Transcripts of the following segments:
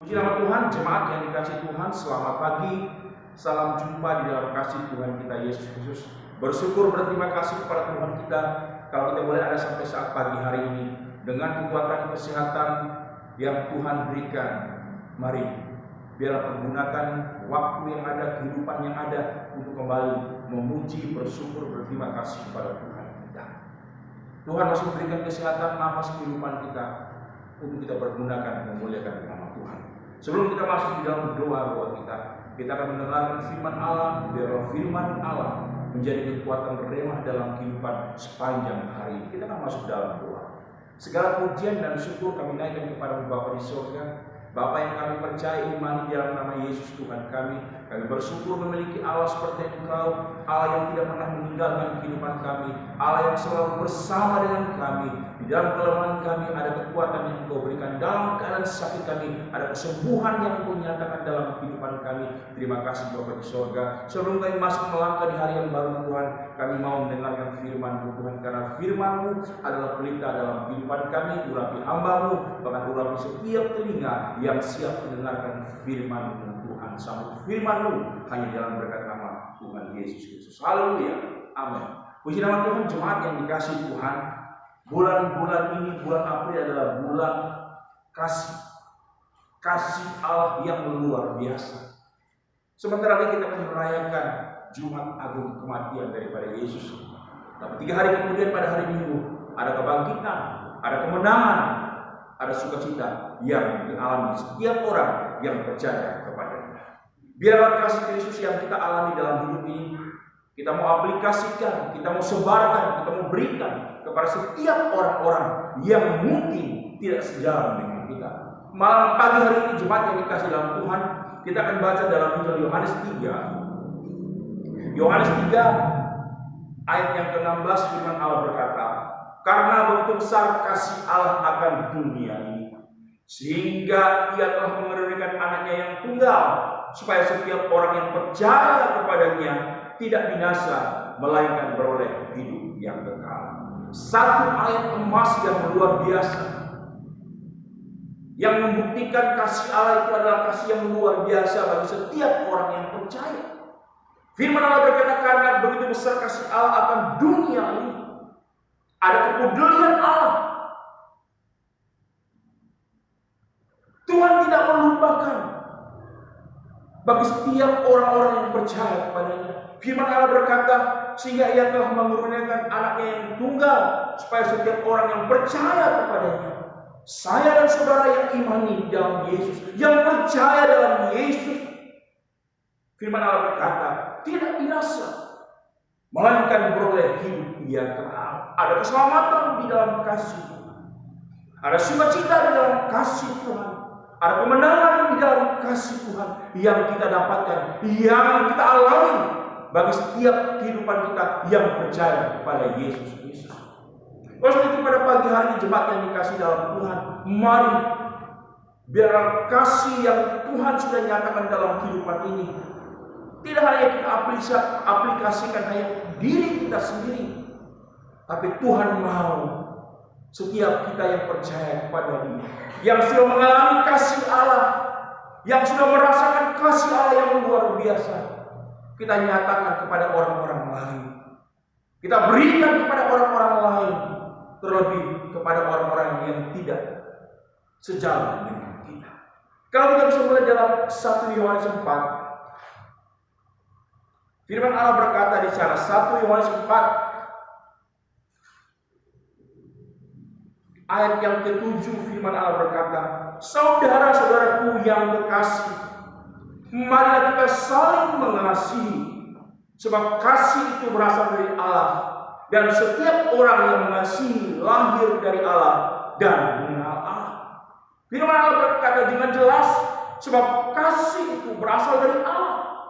Puji nama Tuhan, jemaat yang dikasihi Tuhan, selamat pagi. Salam jumpa di dalam kasih Tuhan kita Yesus Kristus. Bersyukur berterima kasih kepada Tuhan kita kalau kita boleh ada sampai saat pagi hari ini dengan kekuatan kesehatan yang Tuhan berikan. Mari biarlah pergunakan waktu yang ada, kehidupan yang ada untuk kembali memuji, bersyukur, berterima kasih kepada Tuhan kita. Tuhan masih memberikan kesehatan, nafas kehidupan kita untuk kita pergunakan memuliakan nama Tuhan. Sebelum kita masuk di dalam doa kita akan mendengarkan firman Allah. Biarlah firman Allah menjadi kekuatan remah dalam kehidupan sepanjang hari ini. Kita akan masuk dalam doa. Segala pujian dan syukur kami naikkan kepada Bapa di surga, Bapa yang kami percaya imani dalam nama Yesus Tuhan kami. Kami bersyukur memiliki Allah seperti Engkau, Allah yang tidak pernah meninggalkan kehidupan kami, Allah yang selalu bersama dengan kami. Di dalam kelemahan kami ada kekuatan yang Engkau berikan, dalam keadaan sakit kami ada kesembuhan yang Engkau nyatakan dalam kehidupan kami. Terima kasih Bapa di surga. Sebelum kami masuk melangkah di hari yang baru Tuhan, kami mau mendengarkan firman-Mu Tuhan, karena firman-Mu adalah pelita dalam kehidupan kami. Urapi hamba-Mu, bahkan urapi setiap telinga yang siap mendengarkan firman-Mu Tuhan. Sambut firman-Mu hanya dalam berkat nama Tuhan Yesus Kristus. Haleluya. Amin. Puji nama Tuhan, jemaat yang dikasihi Tuhan. Bulan-bulan ini, bulan April adalah bulan kasih. Kasih Allah yang luar biasa. Sementara lagi kita akan merayakan Jumat Agung kematian daripada Yesus. Tapi 3 hari kemudian pada hari Minggu ada kebangkitan, ada kemenangan, ada sukacita yang dialami setiap orang yang percaya kepadanya. Biarlah kasih Kristus yang kita alami dalam hidup ini kita mau aplikasikan, kita mau sebarkan, kita mau berikan kepada setiap orang-orang yang mungkin tidak sejalan dengan kita. Malam pagi hari ini jemaat yang dikasih dalam Tuhan, kita akan baca dalam Injil Yohanes 3. Yohanes 3 ayat yang ke-16 firman Allah berkata, "Karena begitu besar kasih Allah akan dunia ini, sehingga Ia telah mengaruniakan anaknya yang tunggal, supaya setiap orang yang percaya kepadanya tidak binasa, melainkan beroleh hidup yang kekal." Satu ayat emas yang luar biasa, yang membuktikan kasih Allah itu adalah kasih yang luar biasa bagi setiap orang yang percaya. Firman Allah berkata, karena begitu besar kasih Allah akan dunia ini, ada kepedulian Allah. Tuhan tidak melupakan bagi setiap orang-orang yang percaya kepadanya. Firman Allah berkata, sehingga Ia telah mengurniakan anaknya yang tunggal, supaya setiap orang yang percaya kepadanya, saya dan saudara yang imani dalam Yesus, yang percaya dalam Yesus, firman Allah berkata, tidak binasa, melainkan beroleh hidup yang kekal. Ada keselamatan di dalam kasih Tuhan, ada sukacita di dalam kasih Tuhan, ada kemenangan di dalam kasih Tuhan yang kita dapatkan, yang kita alami bagi setiap kehidupan kita yang percaya kepada Yesus Kristus. Oleh itu pada pagi hari ini jemaat yang dikasih dalam Tuhan, mari biarlah kasih yang Tuhan sudah nyatakan dalam kehidupan ini tidak hanya kita aplikasikan hanya diri kita sendiri, tapi Tuhan mau setiap kita yang percaya kepada Dia, yang sudah mengalami kasih Allah, yang sudah merasakan kasih Allah yang luar biasa, kita nyatakan kepada orang-orang lain, kita berikan kepada orang-orang lain, terlebih kepada orang-orang yang tidak sejalan dengan kita. Kalau kita bisa mulai dalam 1 Yohanes 4, firman Allah berkata di sana, 1 Yohanes 4 ayat yang ke-7, firman Allah berkata, saudara-saudaraku yang kekasih, marilah kita saling mengasihi, sebab kasih itu berasal dari Allah, dan setiap orang yang mengasihi lahir dari Allah dan mengenal Allah. Firman Allah berkata dengan jelas, sebab kasih itu berasal dari Allah.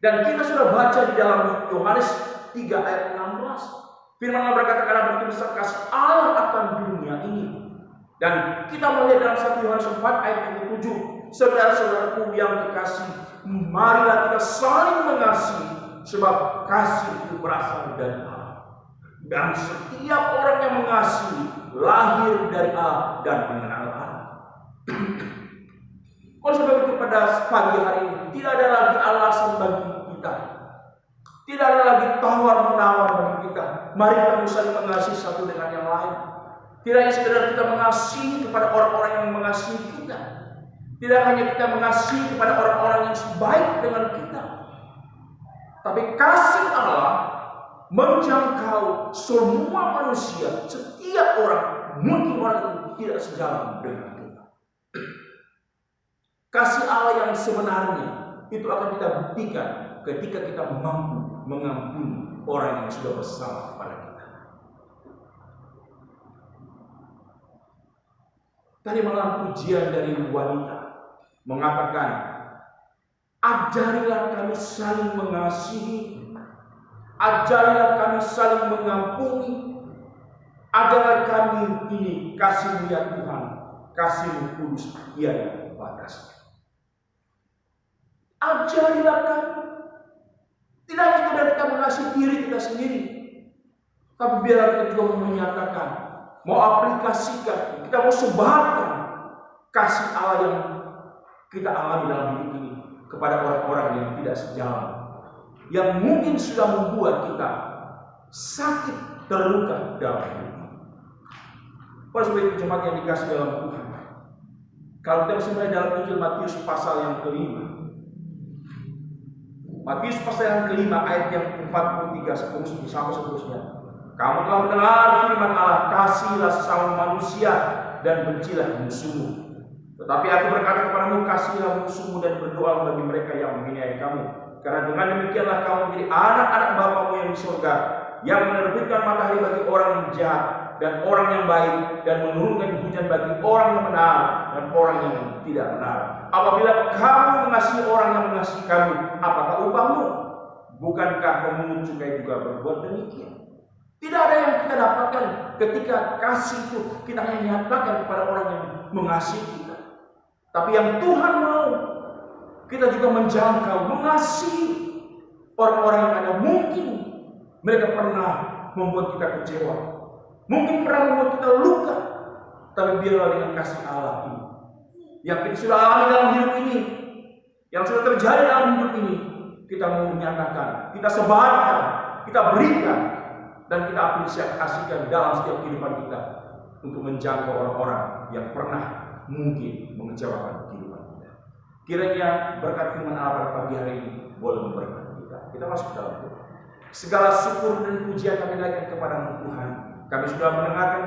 Dan kita sudah baca di dalam Yohanes 3 ayat 16. Firman Allah berkata, karena begitu besar kasih Allah akan dunia ini. Dan kita melihat dalam 1 Yohanes 4 ayat yang ke-7, saudara-saudaraku yang kekasih, marilah kita saling mengasihi, sebab kasih itu berasal dari Allah. Dan setiap orang yang mengasihi lahir dari Allah dan mengenal Allah. Oleh sebab itu pada pagi hari ini tidak ada lagi alasan bagi kita. Tidak ada lagi tawar-menawar bagi kita. Mari kita saling mengasihi satu dengan yang lain. Tidak hanya sekedar kita mengasihi kepada orang-orang yang mengasihi kita. Tidak hanya kita mengasihi kepada orang-orang yang baik dengan kita. Tapi kasih Allah menjangkau semua manusia, setiap orang. Mungkin orang itu tidak sejalan dengan kita. Kasih Allah yang sebenarnya itu akan kita buktikan ketika kita mampu mengampuni orang yang sudah bersalah kepada kita. Tadi malam pujian dari wanita mengatakan, ajarilah kami saling mengasihi, ajarilah kami saling mengampuni, ajarlah kami ini kasih-Mu ya Tuhan, kasih-Mu kudus tiada batas. Ajarilah kami. Tidak hanya sekedar kita mengasihi diri kita sendiri, tapi biarlah kita juga menyatakan, mau aplikasikan, kita mau sebarkan kasih Allah yang kita alami dalam hidup ini kepada orang-orang yang tidak sejalan, yang mungkin sudah membuat kita sakit, terluka dalam hidup. Oleh sebab itu jemaat yang dikasih dalam Tuhan, kalau kita bisa melihat dalam Injil Matius pasal yang kelima, Matius pasal yang kelima ayat yang 43 seterusnya sampai seterusnya. Kamu telah mendengar firman Allah, kasihilah sesama manusia dan bencilah musuhmu. Tetapi aku berkata kepadamu, kasihilah musuhmu dan berdoa bagi mereka yang menghina kamu. Karena dengan demikianlah kamu menjadi anak-anak Bapamu yang di surga, yang menerbitkan matahari bagi orang yang jahat dan orang yang baik, dan menurunkan hujan bagi orang yang benar dan orang yang tidak benar. Apabila kamu mengasihi orang yang mengasihi kamu, apakah upahmu? Bukankah pemungut cukai juga berbuat demikian? Tidak ada yang kita dapatkan ketika kasih itu kita hanya nyatakan kepada orang yang mengasihi kita. Tapi yang Tuhan mau, kita juga menjangkau, mengasihi orang-orang yang ada. Mungkin mereka pernah membuat kita kecewa, mungkin pernah membuat kita luka, tapi biarlah dengan kasih Allah ini yang kita sudah alami dalam hidup ini, yang sudah terjadi dalam hidup ini, kita mau menyatakan, kita sebarkan, kita berikan, dan kita aplikasikan dalam setiap kehidupan kita untuk menjangkau orang-orang yang pernah mungkin mengecewakan kehidupan kita. Kiranya berkat firman Allah pada pagi hari ini boleh memberkati kita. Kita masuk ke dalam Tuhan. Segala syukur dan pujian kami naikkan kepada Tuhan. Kami sudah mendengarkan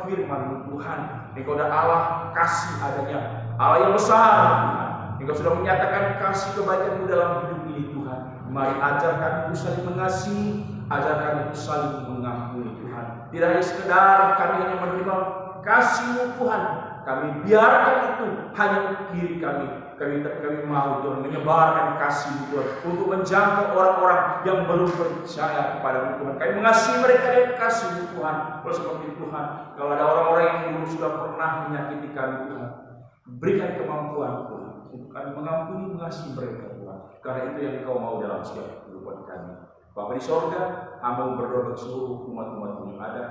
firman Tuhan. Engkau adalah Allah kasih adanya, Allah yang besar Tuhan. Engkau sudah menyatakan kasih kebaikan-Mu dalam hidup ini Tuhan. Mari ajar kami untuk saling mengasihi, ajar kami untuk saling mengampuni Tuhan. Tidak hanya sekedar kami hanya menerima kasih-Mu Tuhan, kami biarkan itu hanya untuk diri kami. Kami mau Tuhan menyebarkan kasih Tuhan untuk menjangkau orang-orang yang belum percaya kepada Tuhan. Kami mengasihi mereka dengan kasih Tuhan. Oleh sebab itu Tuhan, kalau ada orang-orang yang dulu sudah pernah menyakiti kami Tuhan, berikan kemampuan Tuhan untuk kami mengampuni, mengasihi mereka Tuhan. Karena itu yang Engkau mau dalam setiap kehidupan kami. Bapa di sorga, hamba berdoa bagi seluruh umat-umat yang ada,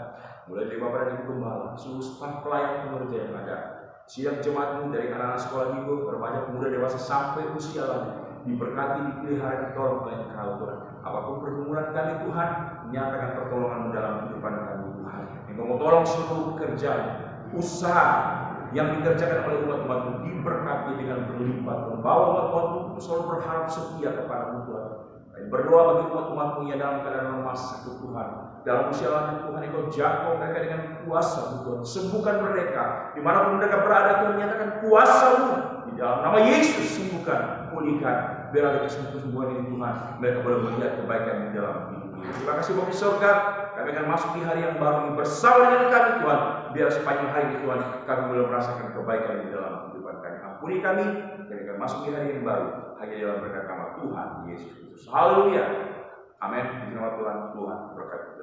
mulai dari Bapak dan Ibu Gembala, seluruh staf pelayan pengerja yang ada, sidang jemaat-Mu dari anak-anak sekolah minggu, remaja, pemuda, dewasa sampai usia lanjut, diberkati, dipelihara, ditolong oleh Engkau Tuhan. Apapun pergumulan kami Tuhan, nyatakan pertolongan-Mu dalam kehidupan kami Tuhan. Engkau mau tolong seluruh pekerjaan, usaha yang dikerjakan oleh umat-umat-Mu, diberkati dengan berlipat, membawa umat-umat-Mu selalu berharap setia kepada-Mu Tuhan. Berdoa bagi umat-umat-Mu yang dalam keadaan lemah sakit Tuhan, dalam usia lanjut Tuhan, Engkau jangkau mereka dengan kuasa Tuhan, sembuhkan mereka dimanapun mereka berada Tuhan, nyatakan kuasa-Mu di dalam nama Yesus, sembuhkan, pulihkan, biarlah kesembuhan ini Tuhan, mereka boleh melihat kebaikan di dalam hidup ini. Terima kasih Bapak di surga, kami akan masuk di hari yang baru ini bersama dengan kami Tuhan, biar sepanjang hari ini Tuhan kami boleh merasakan kebaikan di dalam kehidupan kami. Ampuni kami akan masuk di hari yang baru hanya dalam berkat nama Tuhan Yesus Kristus. Haleluya. Amin. Di nama Tuhan berkati.